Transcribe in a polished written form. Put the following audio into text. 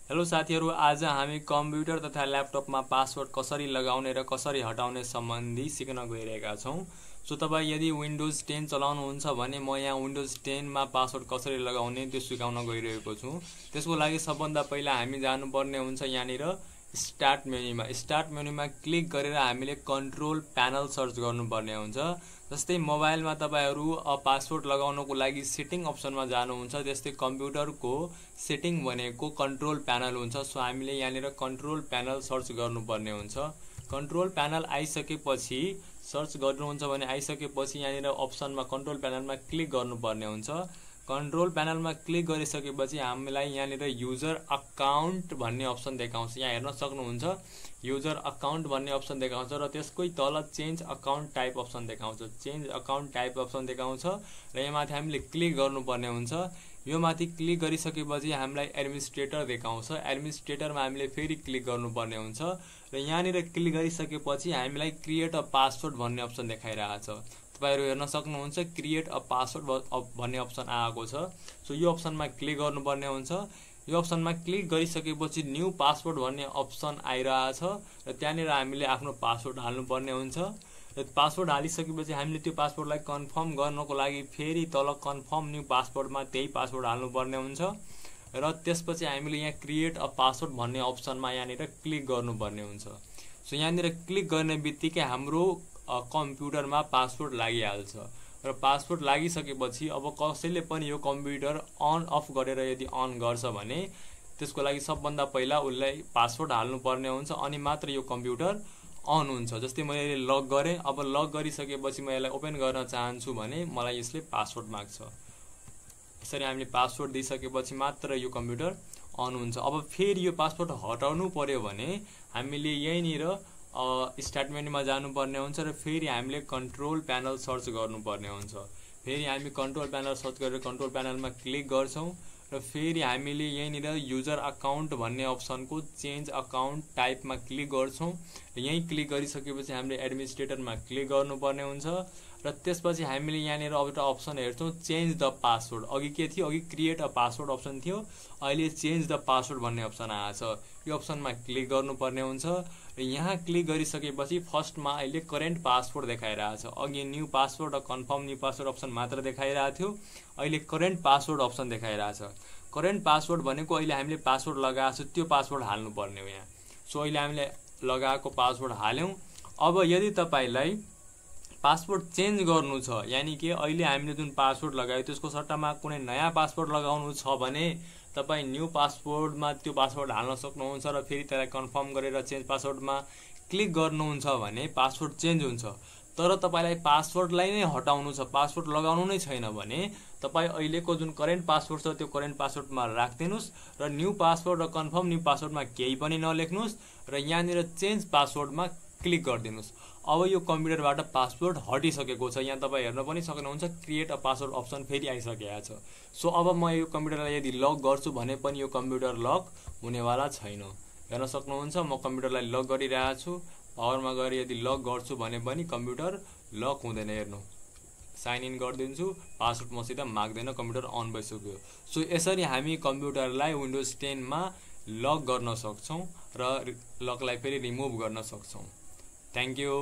Hello साथीहरु, आज हामी कम्प्युटर तथा ल्यापटपमा पासवर्ड कसरी लगाउने र कसरी हटाउने सम्बन्धी सिक्न गइरहेका छौं। सो तपाई यदि विन्डोज 10 चलाउनुहुन्छ भने म यहाँ विन्डोज 10 मा पासवर्ड कसरी लगाउने त्यो सिकाउन गइरहेको छु। त्यसको लागि सबभन्दा पहिला हामी जानुपर्ने हुन्छ यहाँनिर स्टार्ट मेनुमा क्लिक गरेर हामीले कन्ट्रोल प्यानल सर्च गर्नुपर्ने हुन्छ। जस्तै मोबाइलमा तपाईहरु पासवर्ड लगाउनको लागि सेटिङ अप्सनमा जानुहुन्छ, त्यस्तै कम्प्युटरको सेटिङ भनेको कन्ट्रोल प्यानल हुन्छ। सो हामीले यहाँनिर कन्ट्रोल प्यानल सर्च गर्नुपर्ने हुन्छ। कन्ट्रोल प्यानल आइसकेपछि सर्च गर्नुहुन्छ भने आइसकेपछि यहाँनिर अप्सनमा कन्ट्रोल प्यानलमा क्लिक गर्नुपर्ने हुन्छ। कन्ट्रोल प्यानलमा क्लिक गरिसकेपछि हामीलाई यहाँनिर युजर अकाउन्ट भन्ने अप्सन देखाउँछ। यहाँ हेर्न सक्नुहुन्छ युजर अकाउन्ट भन्ने अप्सन देखाउँछ र त्यसकै तल चेन्ज अकाउन्ट टाइप अप्सन देखाउँछ। चेन्ज अकाउन्ट टाइप अप्सन देखाउँछ र यहाँ माथि हामीले क्लिक गर्नुपर्ने हुन्छ। यो माथि क्लिक गरिसकेपछि हामीलाई एडमिनिस्ट्रेटर देखाउँछ। एडमिनिस्ट्रेटरमा हामीले फेरि क्लिक गर्नुपर्ने हुन्छ र यहाँनिर क्लिक गरिसकेपछि हामीलाई क्रिएट अ पासवर्ड भन्ने अप्सन देखाइरहेछ। तपाईहरु हेर्न सक्नुहुन्छ क्रिएट अ पासवर्ड भन्ने अप्सन आएको छ। सो यो अप्सनमा क्लिक गर्नुपर्ने हुन्छ। यो अप्सनमा क्लिक गरिसकेपछि न्यू पासवर्ड भन्ने अप्सन आइरहेछ र त्यहाँनिर हामीले आफ्नो पासवर्ड हाल्नुपर्ने हुन्छ। र पासवर्ड हालिसकेपछि हामीले त्यो पासवर्डलाई कन्फर्म गर्नको लागि फेरि तल कन्फर्म न्यू पासवर्डमा त्यही पासवर्ड हाल्नुपर्ने हुन्छ र त्यसपछि हामीले यहाँ क्रिएट अ पासवर्ड भन्ने अप्सनमा यहाँनिर क्लिक गर्नुपर्ने हुन्छ। सो यहाँनिर क्लिक गर्ने बित्तिकै हाम्रो कम्प्युटरमा पासवर्ड लागिहाल्छ र पासवर्ड लागिसकेपछि अब कसैले पनि यो कम्प्युटर अन अफ गरेर यदि अन गर्छ भने त्यसको लागि सबभन्दा पहिला उसलाई पासवर्ड हाल्नुपर्ने हुन्छ अनि मात्र यो कम्प्युटर अन हुन्छ। जस्तै मैले लग गरेँ, अब लग गरिसकेपछि म यसलाई ओपन गर्न चाहन्छु भने मलाई यसले पासवर्ड माग्छ। यसरी हामीले पासवर्ड दिइसकेपछि मात्र यो कम्प्युटर अन हुन्छ। अब फेरि यो पासवर्ड हटाउनु पर्यो भने हामीले यहीँनिर स्टार्ट मेनुमा जानुपर्ने हुन्छ र फेरि हामीले कन्ट्रोल प्यानल सर्च गर्नुपर्ने हुन्छ। फेरि हामी कन्ट्रोल प्यानल सर्च गरेर कन्ट्रोल प्यानलमा क्लिक गर्छौं र फेरि हामीले यहीँनिर युजर अकाउन्ट भन्ने अप्सनको चेन्ज अकाउन्ट टाइपमा क्लिक गर्छौं र यही क्लिक गरिसकेपछि हामीले एडमिनिस्ट्रेटरमा क्लिक गर्नुपर्ने हुन्छ र त्यसपछि हामीले यहाँनिर एउटा अप्सन हेर्छौं चेन्ज द पासवर्ड। अघि के थियो? अघि क्रिएट अ पासवर्ड अप्सन थियो, अहिले चेन्ज द पासवर्ड भन्ने अप्सन आएछ। यो अप्सनमा क्लिक गर्नुपर्ने हुन्छ र यहाँ क्लिक गरिसकेपछि फर्स्टमा अहिले करेन्ट पासवर्ड देखाइरहेछ। अघि न्यू पासवर्ड र कन्फर्म न्यू पासवर्ड अप्सन मात्र देखाइरहेको थियो, अहिले करेन्ट पासवर्ड अप्सन देखाइरहेछ। करेन्ट पासवर्ड भनेको अहिले हामीले पासवर्ड लगाएको छ त्यो पासवर्ड हाल्नुपर्ने हो यहाँ। सो अहिले हामीले लगाएको पासवर्ड हाल्यौं। अब यदि तपाईलाई पासवर्ड चेन्ज गर्नु छ, यानी कि अहिले हामीले जुन पासवर्ड लगायो त्यसको सट्टामा कुनै नयाँ पासवर्ड लगाउनु छ भने तपाई न्यू पासवर्डमा त्यो पासवर्ड हाल्न सक्नुहुन्छ र फेरि त्यसलाई कन्फर्म गरेर चेन्ज पासवर्डमा क्लिक गर्नुहुन्छ भने पासवर्ड चेन्ज हुन्छ। तर तपाईलाई पासवर्डलाई नै हटाउनु छ, पासवर्ड लगाउनु नै छैन भने तपाई अहिलेको जुन करेन्ट पासवर्ड छ त्यो करेन्ट पासवर्डमा राख्दिनुस् र न्यू पासवर्ड र कन्फर्म न्यू पासवर्डमा केही पनि नलेख्नुस् र यहाँनिर चेन्ज पासवर्डमा क्लिक गर्दिनुस्। अब यो कम्प्युटरबाट पासवर्ड हटिसकेको छ। यहाँ तपाई हेर्न पनि सक्नुहुन्छ क्रिएट अ पासवर्ड अप्सन फेरि आइसकेको छ। सो अब म यो कम्प्युटरलाई यदि लक गर्छु भने पनि यो कम्प्युटर लक हुनेवाला छैन। हेर्न सक्नुहुन्छ म कम्प्युटरलाई लक गरिरहेको छु। पावरमा गएर यदि लक गर्छु भने पनि कम्प्युटर लक हुँदैन। हेर्नु, साइन इन गरिदिन्छु, पासवर्ड मसित माग्दैन, कम्प्युटर अन भइसक्यो। सो यसरी हामी कम्प्युटरलाई विन्डोज 10 मा लक गर्न सक्छौं र लकलाई फेरि रिमुभ गर्न सक्छौं। Thank you.